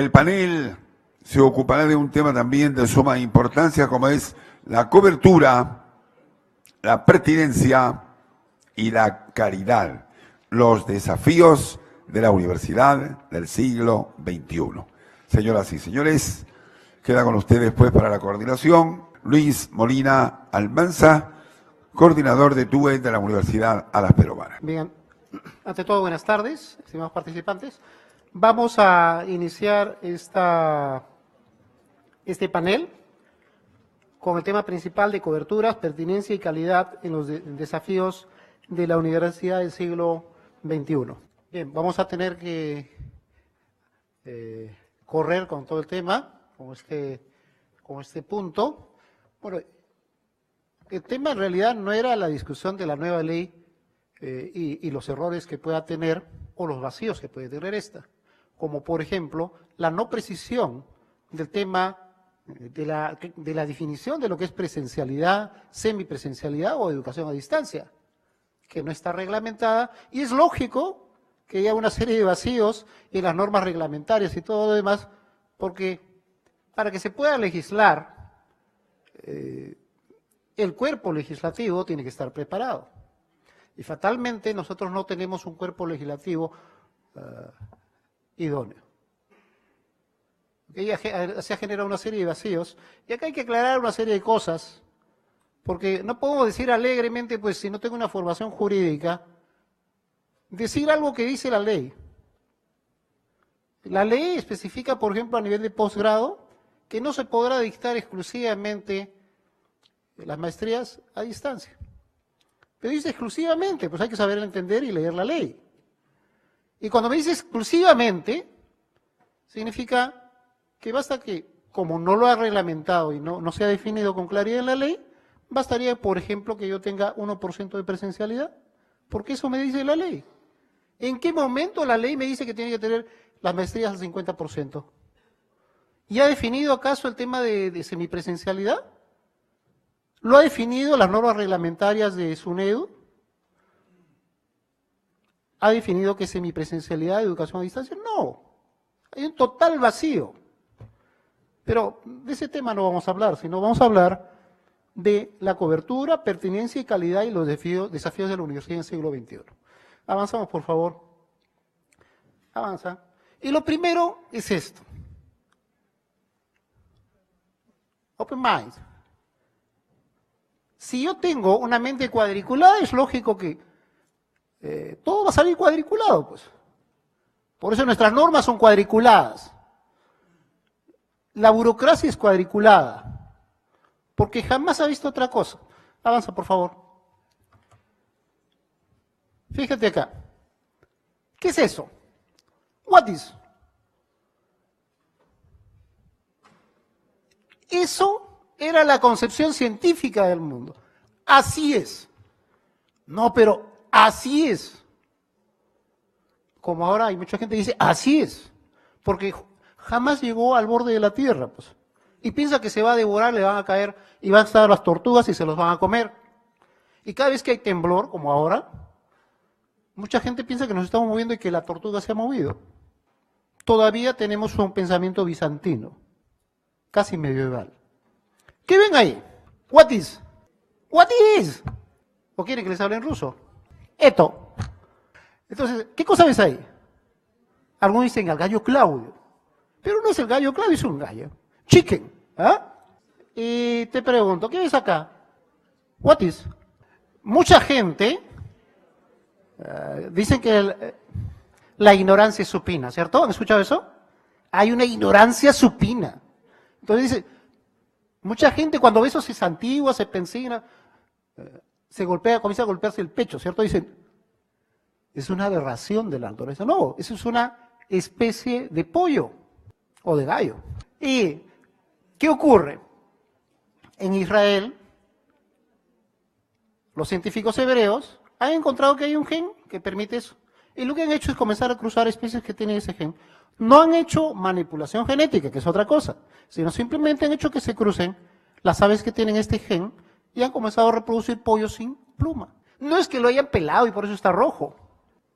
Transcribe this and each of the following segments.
El panel se ocupará de un tema también de suma importancia, como es la cobertura, la pertinencia y la caridad, los desafíos de la universidad del siglo XXI. Señoras y señores, queda con ustedes pues para la coordinación Luis Molina Almanza, coordinador de TUE de la Universidad Alas Perovara. Bien, ante todo, buenas tardes, estimados participantes. Vamos a iniciar este panel con el tema principal de coberturas, pertinencia y calidad en los desafíos de la universidad del siglo XXI. Bien, vamos a tener que correr con todo el tema, con este punto. Bueno, el tema en realidad no era la discusión de la nueva ley y los errores que pueda tener o los vacíos que puede tener esta, como por ejemplo la no precisión del tema de la definición de lo que es presencialidad, semipresencialidad o educación a distancia, que no está reglamentada, y es lógico que haya una serie de vacíos en las normas reglamentarias y todo lo demás, porque para que se pueda legislar, el cuerpo legislativo tiene que estar preparado. Y fatalmente nosotros no tenemos un cuerpo legislativo idóneo. Se ha generado una serie de vacíos, y acá hay que aclarar una serie de cosas, porque no podemos decir alegremente, pues si no tengo una formación jurídica, decir algo que dice la ley. La ley especifica, por ejemplo, a nivel de posgrado, que no se podrá dictar exclusivamente las maestrías a distancia. Pero dice exclusivamente, pues hay que saber entender y leer la ley. Y cuando me dice exclusivamente, significa que basta que, como no lo ha reglamentado y no se ha definido con claridad en la ley, bastaría, por ejemplo, que yo tenga 1% de presencialidad, porque eso me dice la ley. ¿En qué momento la ley me dice que tiene que tener las maestrías al 50%? ¿Y ha definido acaso el tema de semipresencialidad? ¿Lo ha definido las normas reglamentarias de SUNEDU? ¿Ha definido que es semipresencialidad de educación a distancia? No. Hay un total vacío. Pero de ese tema no vamos a hablar, sino vamos a hablar de la cobertura, pertinencia y calidad y los desafíos de la universidad en el siglo XXI. Avanzamos, por favor. Avanza. Y lo primero es esto. Open mind. Si yo tengo una mente cuadriculada, es lógico que todo va a salir cuadriculado, pues. Por eso nuestras normas son cuadriculadas. La burocracia es cuadriculada, porque jamás ha visto otra cosa. Avanza, por favor. Fíjate acá. ¿Qué es eso? What is? Eso era la concepción científica del mundo. Así es. No, pero así es. Como ahora hay mucha gente que dice, así es. Porque jamás llegó al borde de la tierra, pues. Y piensa que se va a devorar, le van a caer, y van a estar las tortugas y se los van a comer. Y cada vez que hay temblor, como ahora, mucha gente piensa que nos estamos moviendo y que la tortuga se ha movido. Todavía tenemos un pensamiento bizantino, casi medieval. ¿Qué ven ahí? What is? What is? ¿O quieren que les hable en ruso? Esto. Entonces, ¿qué cosa ves ahí? Algunos dicen el gallo Claudio. Pero no es el gallo Claudio, es un gallo. Chicken. ¿Ah? Y te pregunto, ¿qué ves acá? What is? Mucha gente dicen que la ignorancia es supina, ¿cierto? ¿Han escuchado eso? Hay una ignorancia supina. Entonces dice, mucha gente cuando ve eso se santigua, se pensina, se golpea, comienza a golpearse el pecho, ¿cierto? Dicen, es una aberración de la naturaleza. No, eso es una especie de pollo o de gallo. ¿Y qué ocurre? En Israel, los científicos hebreos han encontrado que hay un gen que permite eso. Y lo que han hecho es comenzar a cruzar especies que tienen ese gen. No han hecho manipulación genética, que es otra cosa, sino simplemente han hecho que se crucen las aves que tienen este gen y han comenzado a reproducir pollos sin pluma. No es que lo hayan pelado y por eso está rojo.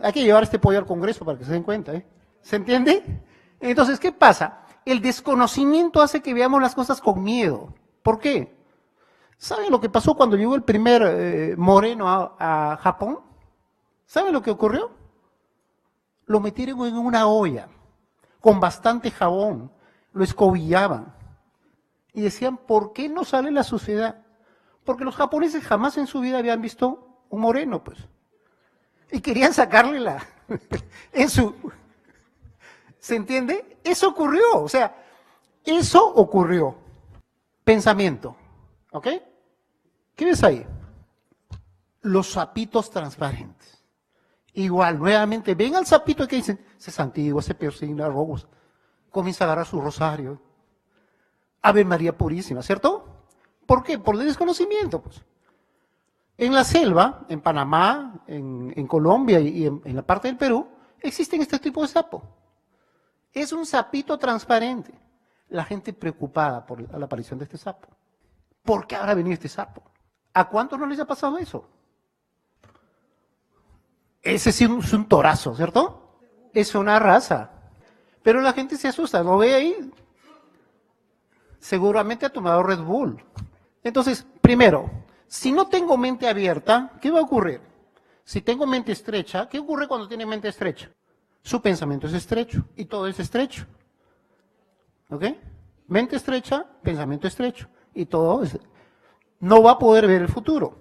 Hay que llevar este pollo al Congreso para que se den cuenta, ¿eh? ¿Se entiende? Entonces, ¿qué pasa? El desconocimiento hace que veamos las cosas con miedo. ¿Por qué? ¿Saben lo que pasó cuando llegó el primer moreno a Japón? ¿Saben lo que ocurrió? Lo metieron en una olla con bastante jabón, lo escobillaban y decían, ¿por qué no sale la suciedad? Porque los japoneses jamás en su vida habían visto un moreno, pues. Y querían sacarle la... en su... ¿Se entiende? Eso ocurrió, o sea, eso ocurrió. Pensamiento, ¿ok? ¿Qué ves ahí? Los sapitos transparentes. Igual, nuevamente, ven al sapito que dicen, se santigua, se persigna, robos, comienza a agarrar su rosario. Ave María Purísima, ¿cierto? ¿Por qué? Por el desconocimiento, pues. En la selva, en Panamá, en Colombia y en la parte del Perú, existen este tipo de sapo. Es un sapito transparente. La gente preocupada por la aparición de este sapo. ¿Por qué habrá venido este sapo? ¿A cuántos no les ha pasado eso? Ese sí es un torazo, ¿cierto? Es una raza. Pero la gente se asusta, ¿lo ve ahí? Seguramente ha tomado Red Bull. Entonces, primero, si no tengo mente abierta, ¿qué va a ocurrir? Si tengo mente estrecha, ¿qué ocurre cuando tiene mente estrecha? Su pensamiento es estrecho y todo es estrecho. ¿Ok? Mente estrecha, pensamiento estrecho y todo es... No va a poder ver el futuro.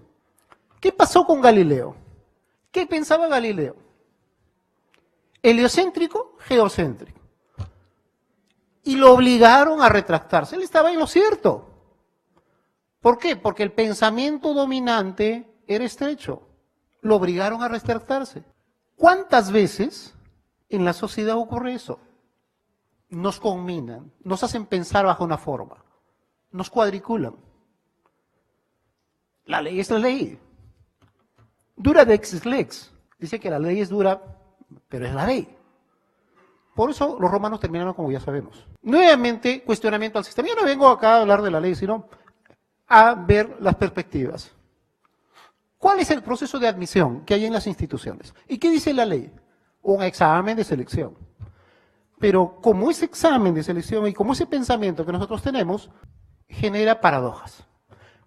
¿Qué pasó con Galileo? ¿Qué pensaba Galileo? Heliocéntrico, geocéntrico. Y lo obligaron a retractarse. Él estaba en lo cierto. ¿Por qué? Porque el pensamiento dominante era estrecho. Lo obligaron a retractarse. ¿Cuántas veces en la sociedad ocurre eso? Nos conminan, nos hacen pensar bajo una forma, nos cuadriculan. La ley es la ley. Dura dex lex. Dice que la ley es dura, pero es la ley. Por eso los romanos terminaron como ya sabemos. Nuevamente, cuestionamiento al sistema. Yo no vengo acá a hablar de la ley, sino a ver las perspectivas. ¿Cuál es el proceso de admisión que hay en las instituciones? ¿Y qué dice la ley? Un examen de selección. Pero como ese examen de selección y como ese pensamiento que nosotros tenemos, genera paradojas.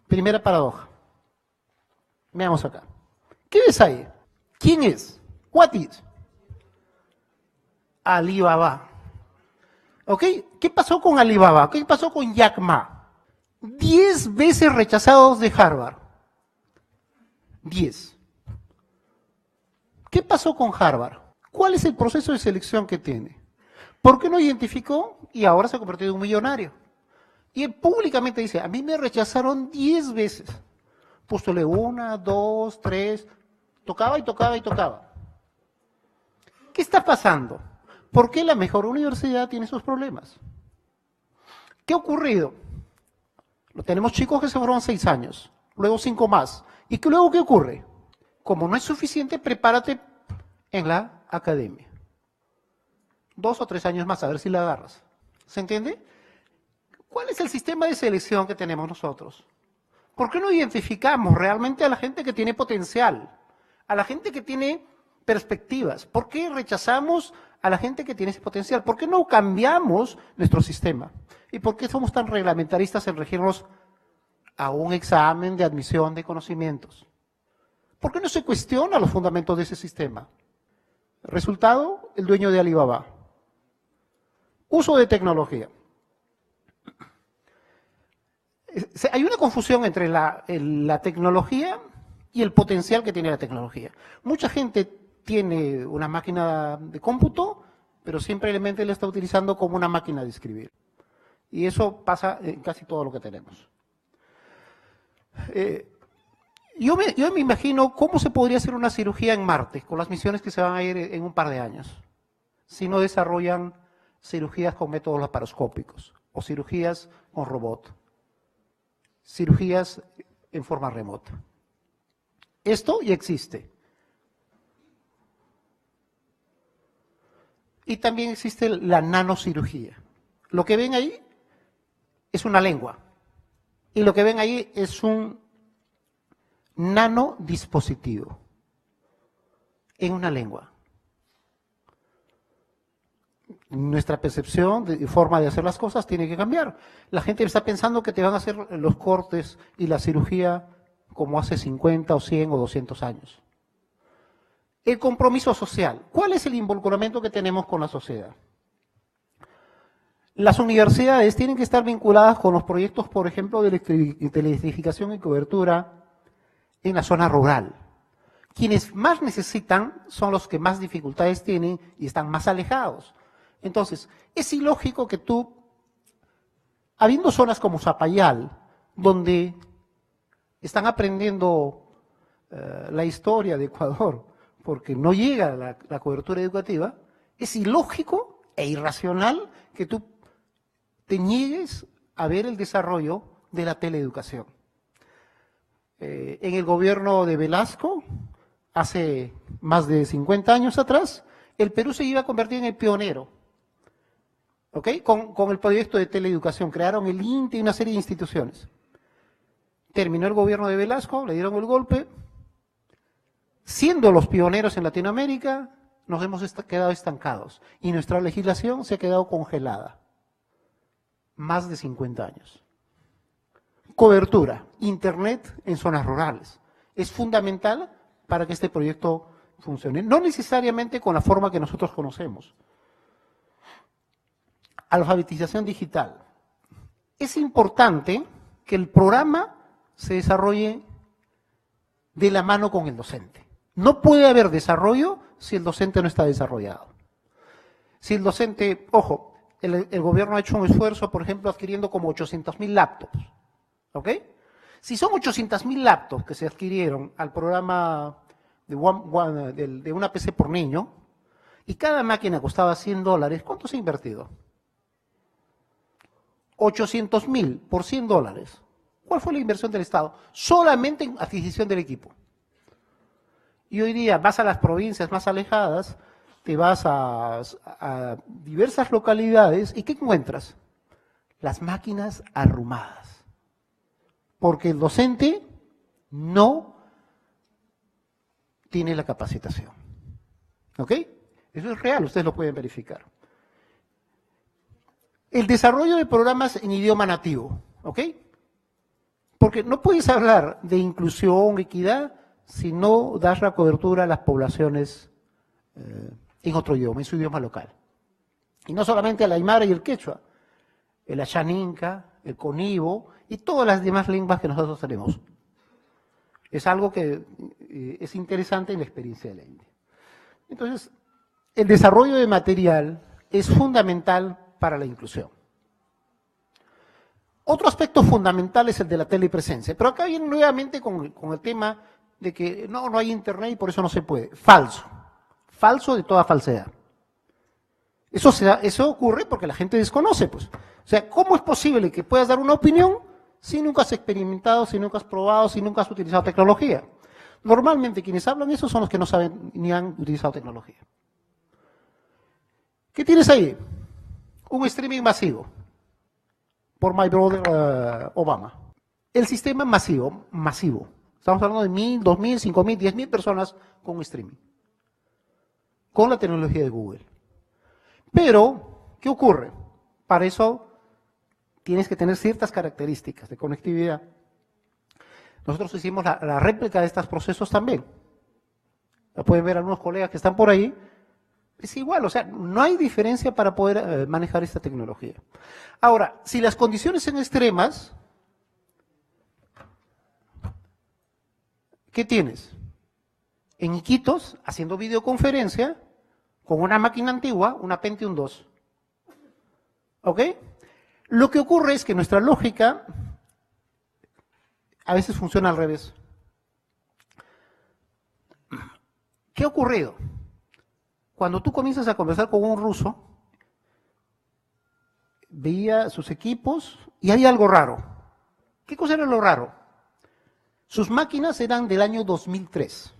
Primera paradoja. Veamos acá. ¿Qué ves ahí? ¿Quién es? What is? Alibaba. ¿Ok? ¿Qué pasó con Alibaba? ¿Qué pasó con Jack Ma? 10 veces rechazados de Harvard. 10. ¿Qué pasó con Harvard? ¿Cuál es el proceso de selección que tiene? ¿Por qué no identificó y ahora se ha convertido en un millonario? Y él públicamente dice, a mí me rechazaron 10 veces. Postulé 1, 2, 3, tocaba y tocaba y tocaba. ¿Qué está pasando? ¿Por qué la mejor universidad tiene esos problemas? ¿Qué ha ocurrido? Tenemos chicos que se forman 6 años, luego 5 más. ¿Y luego qué ocurre? Como no es suficiente, prepárate en la academia. 2 o 3 años más, a ver si la agarras. ¿Se entiende? ¿Cuál es el sistema de selección que tenemos nosotros? ¿Por qué no identificamos realmente a la gente que tiene potencial? A la gente que tiene perspectivas. ¿Por qué rechazamos a la gente que tiene ese potencial? ¿Por qué no cambiamos nuestro sistema? ¿Y por qué somos tan reglamentaristas en regirnos a un examen de admisión de conocimientos? ¿Por qué no se cuestiona los fundamentos de ese sistema? Resultado, el dueño de Alibaba. Uso de tecnología. Hay una confusión entre la tecnología y el potencial que tiene la tecnología. Mucha gente tiene una máquina de cómputo, pero simplemente la está utilizando como una máquina de escribir. Y eso pasa en casi todo lo que tenemos. Yo me imagino cómo se podría hacer una cirugía en Marte, con las misiones que se van a ir en un par de años, si no desarrollan cirugías con métodos laparoscópicos o cirugías con robot, cirugías en forma remota. Esto ya existe. Y también existe la nanocirugía. Lo que ven ahí es una lengua. Y lo que ven ahí es un nanodispositivo en una lengua. nuestra percepción de forma de hacer las cosas tiene que cambiar. La gente está pensando que te van a hacer los cortes y la cirugía como hace 50 o 100 o 200 años. El compromiso social. ¿Cuál es el involucramiento que tenemos con la sociedad? Las universidades tienen que estar vinculadas con los proyectos, por ejemplo, de electrificación y cobertura en la zona rural. Quienes más necesitan son los que más dificultades tienen y están más alejados. Entonces, es ilógico que tú, habiendo zonas como Zapayal, donde están aprendiendo la historia de Ecuador, porque no llega la cobertura educativa, es ilógico e irracional que tú te niegues a ver el desarrollo de la teleeducación. En el gobierno de Velasco, hace más de 50 años atrás, el Perú se iba a convertir en el pionero, ¿ok? Con el proyecto de teleeducación. Crearon el INTE y una serie de instituciones. Terminó el gobierno de Velasco, le dieron el golpe. Siendo los pioneros en Latinoamérica, nos hemos quedado estancados y nuestra legislación se ha quedado congelada. Más de 50 años. Cobertura, Internet en zonas rurales. Es fundamental para que este proyecto funcione. No necesariamente con la forma que nosotros conocemos. Alfabetización digital. Es importante que el programa se desarrolle de la mano con el docente. No puede haber desarrollo si el docente no está desarrollado. Si el docente, ojo, el gobierno ha hecho un esfuerzo, por ejemplo, adquiriendo como 800.000 laptops, ¿ok? Si son 800.000 laptops que se adquirieron al programa de una PC por niño, y cada máquina costaba $100, ¿cuánto se ha invertido? 800.000 por $100. ¿Cuál fue la inversión del Estado? Solamente en adquisición del equipo. Y hoy día vas a las provincias más alejadas, te vas a diversas localidades y ¿qué encuentras? Las máquinas arrumadas. Porque el docente no tiene la capacitación. ¿Ok? Eso es real, ustedes lo pueden verificar. El desarrollo de programas en idioma nativo. ¿Ok? Porque no puedes hablar de inclusión, equidad, si no das la cobertura a las poblaciones en otro idioma, en su idioma local. Y no solamente al aymara y el quechua, el ayaninca, el conibo y todas las demás lenguas que nosotros tenemos. Es algo que es interesante en la experiencia de la India. Entonces, el desarrollo de material es fundamental para la inclusión. Otro aspecto fundamental es el de la telepresencia, pero acá viene nuevamente con el tema de que no hay internet y por eso no se puede. Falso. Falso de toda falsedad. Eso ocurre porque la gente desconoce, pues. O sea, ¿cómo es posible que puedas dar una opinión si nunca has experimentado, si nunca has probado, si nunca has utilizado tecnología? Normalmente quienes hablan eso son los que no saben ni han utilizado tecnología. ¿Qué tienes ahí? Un streaming masivo por My Brother Obama. El sistema masivo. Estamos hablando de 1.000, 2.000, 5.000, 10.000 personas con streaming. Con la tecnología de Google. Pero, ¿qué ocurre? Para eso tienes que tener ciertas características de conectividad. Nosotros hicimos la réplica de estos procesos también. La pueden ver algunos colegas que están por ahí. Es igual, o sea, no hay diferencia para poder manejar esta tecnología. Ahora, si las condiciones son extremas, ¿qué tienes? En Iquitos, haciendo videoconferencia, con una máquina antigua, una Pentium 2. ¿Ok? Lo que ocurre es que nuestra lógica a veces funciona al revés. ¿Qué ha ocurrido? Cuando tú comienzas a conversar con un ruso, veía sus equipos y hay algo raro. ¿Qué cosa era lo raro? Sus máquinas eran del año 2003.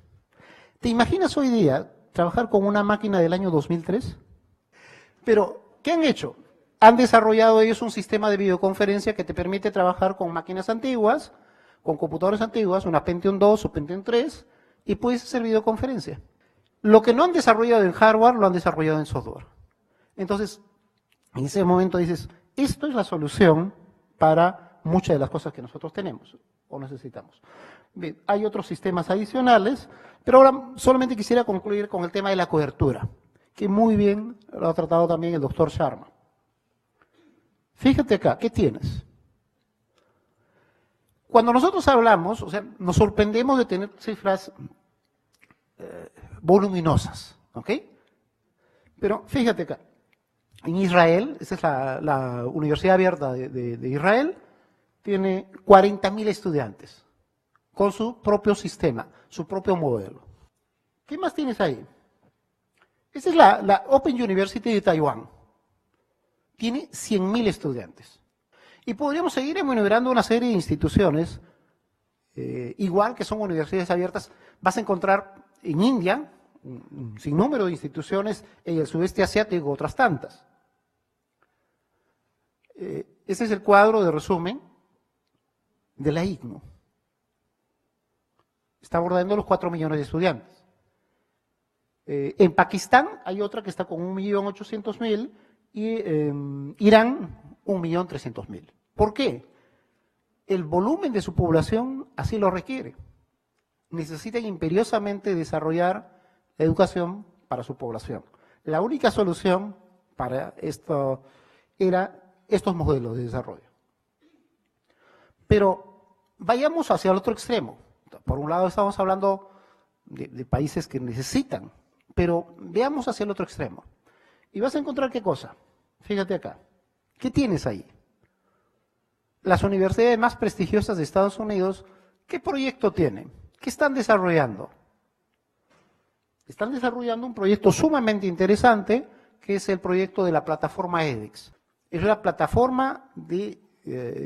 ¿Te imaginas hoy día trabajar con una máquina del año 2003? Pero, ¿qué han hecho? Han desarrollado ellos un sistema de videoconferencia que te permite trabajar con máquinas antiguas, con computadoras antiguas, una Pentium 2 o Pentium 3, y puedes hacer videoconferencia. Lo que no han desarrollado en hardware, lo han desarrollado en software. Entonces, en ese momento dices, esto es la solución para muchas de las cosas que nosotros tenemos o necesitamos. Bien, hay otros sistemas adicionales, pero ahora solamente quisiera concluir con el tema de la cobertura, que muy bien lo ha tratado también el doctor Sharma. Fíjate acá, ¿qué tienes? Cuando nosotros hablamos, o sea, nos sorprendemos de tener cifras voluminosas, ¿ok? Pero fíjate acá, en Israel, esa es la Universidad Abierta de Israel, tiene 40.000 estudiantes con su propio sistema, su propio modelo. ¿Qué más tienes ahí? Esa es la Open University de Taiwán. Tiene 100.000 estudiantes. Y podríamos seguir enumerando una serie de instituciones, igual que son universidades abiertas. Vas a encontrar en India un sinnúmero de instituciones, en el sudeste asiático otras tantas. Ese es el cuadro de resumen de la ICNU. Está abordando los 4 millones de estudiantes. En Pakistán hay otra que está con 1.800.000 y en Irán 1.300.000. ¿Por qué? El volumen de su población así lo requiere. Necesitan imperiosamente desarrollar la educación para su población. La única solución para esto era estos modelos de desarrollo. Pero vayamos hacia el otro extremo. Por un lado estamos hablando de países que necesitan, pero veamos hacia el otro extremo. Y vas a encontrar qué cosa. Fíjate acá. ¿Qué tienes ahí? Las universidades más prestigiosas de Estados Unidos, ¿qué proyecto tienen? ¿Qué están desarrollando? Están desarrollando un proyecto sumamente interesante, que es el proyecto de la plataforma edX. Es la plataforma de,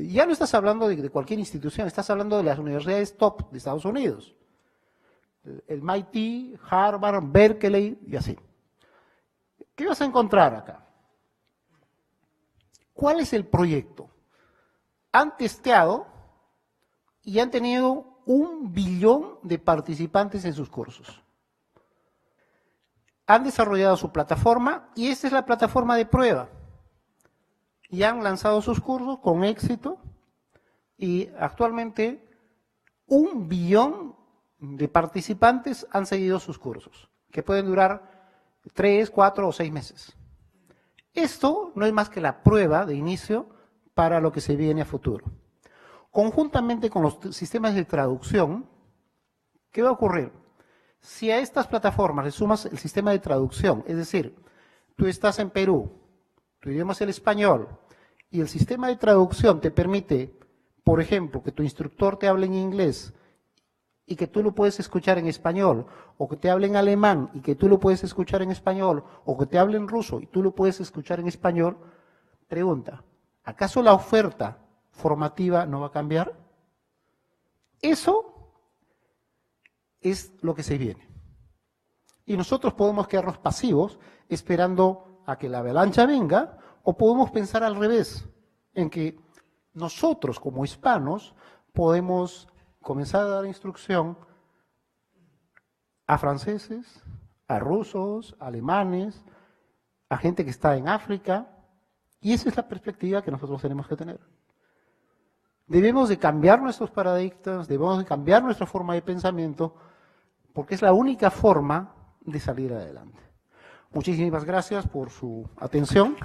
ya no estás hablando de cualquier institución, estás hablando de las universidades top de Estados Unidos. El MIT, Harvard, Berkeley y así. ¿Qué vas a encontrar acá? ¿Cuál es el proyecto? Han testeado y han tenido 1 billón de participantes en sus cursos. Han desarrollado su plataforma y esta es la plataforma de prueba. Y han lanzado sus cursos con éxito y actualmente 1 billón de participantes han seguido sus cursos, que pueden durar 3, 4 o 6 meses. Esto no es más que la prueba de inicio para lo que se viene a futuro. Conjuntamente con los sistemas de traducción, ¿qué va a ocurrir? Si a estas plataformas le sumas el sistema de traducción, es decir, tú estás en Perú, tu idioma es el español, y el sistema de traducción te permite, por ejemplo, que tu instructor te hable en inglés y que tú lo puedes escuchar en español, o que te hable en alemán y que tú lo puedes escuchar en español, o que te hable en ruso y tú lo puedes escuchar en español, pregunta, ¿acaso la oferta formativa no va a cambiar? Eso es lo que se viene. Y nosotros podemos quedarnos pasivos esperando a que la avalancha venga, o podemos pensar al revés, en que nosotros como hispanos podemos comenzar a dar instrucción a franceses, a rusos, a alemanes, a gente que está en África, y esa es la perspectiva que nosotros tenemos que tener. Debemos de cambiar nuestros paradigmas, debemos de cambiar nuestra forma de pensamiento, porque es la única forma de salir adelante. Muchísimas gracias por su atención.